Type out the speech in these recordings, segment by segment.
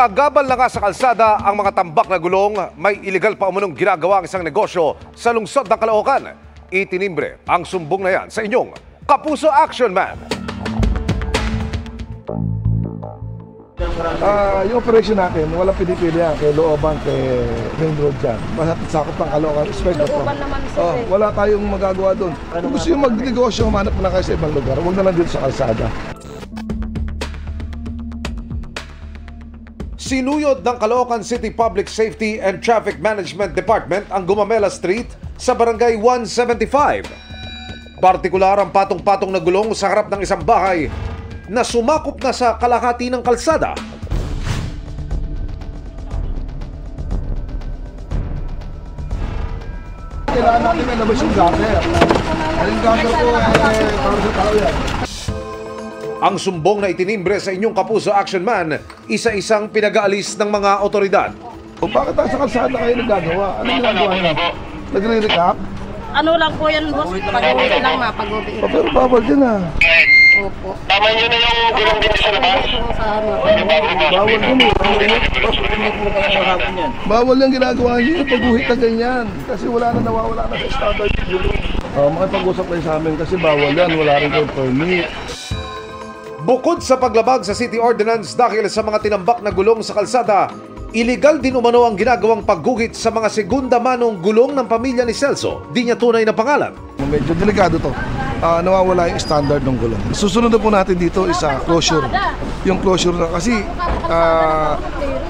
Sagabal na nga sa kalsada ang mga tambak na gulong, may iligal pa umunong ginagawa ang isang negosyo sa lungsod ng Caloocan. Itinimbre ang sumbong na yan sa inyong Kapuso Action Man. Yung operation natin, walang pinipili yan kay Looban, kay Main Road dyan. Basta sakop ng Caloocan, respect na po. Wala tayong magagawa doon. Kung gusto yung magnegosyo, humanap na kayo sa ibang lugar. Huwag na lang dito sa kalsada. Sinuyod ng Caloocan City Public Safety and Traffic Management Department ang Gumamela Street sa Barangay 175. Partikular ang patong-patong na gulong sa harap ng isang bahay na sumakop na sa kalahati ng kalsada. Kailangan natin may labas yung gutter. Yung gutter ko, para sa tao yan. Ang sumbong na itinimbre sa inyong Kapuso Action Man, isa-isang pinag-aalis ng mga otoridad. Bakit sa kalsada kayo nagagawa? Ano ginagawa nyo? Nagre-recap? Ano lang po yan, boss? Pag-uwi lang, mapag-uwi. Pero bawal din ah. Opo. Tama nyo na yung gulong din sa labas. Bawal din eh. Bawal yung ginagawa nyo yung pagguhit na ganyan. Kasi wala na nawawala na sa standard yung gulong. Makipag-usap kayo sa amin kasi bawal yan. Wala rin kayong permit. Bukod sa paglabag sa City Ordinance dahil sa mga tinambak na gulong sa kalsada, iligal din umano ang ginagawang pagguhit sa mga segunda manong gulong ng pamilya ni Celso. Di niya tunay na pangalan. Medyo delikado to. Nawawala yung standard ng gulong. Susunod na po natin dito is closure. Yung closure na kasi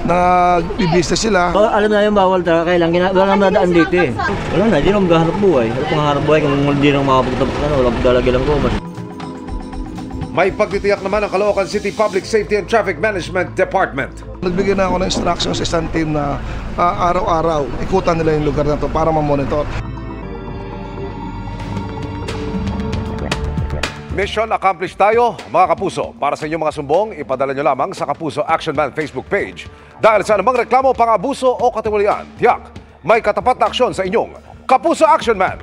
nag-business sila. Alam na yung bawal talaga, kailangan wala naman nadaan dito eh. Wala na, di naman maghahanap buhay. Ano pang hanap buhay kung hindi naman makapagtapos na, walang pagdalagay lang ko. May pagtitiyak naman ang Caloocan City Public Safety and Traffic Management Department. Nagbigay na ako ng instructions sa isang team na araw-araw ikutan nila yung lugar na to para ma-monitor. Mission accomplished tayo, mga kapuso. Para sa inyong mga sumbong, ipadala nyo lamang sa Kapuso Action Man Facebook page. Dahil sa anumang reklamo, pang-abuso o katiwalian, tiyak, may katapat na aksyon sa inyong Kapuso Action Man.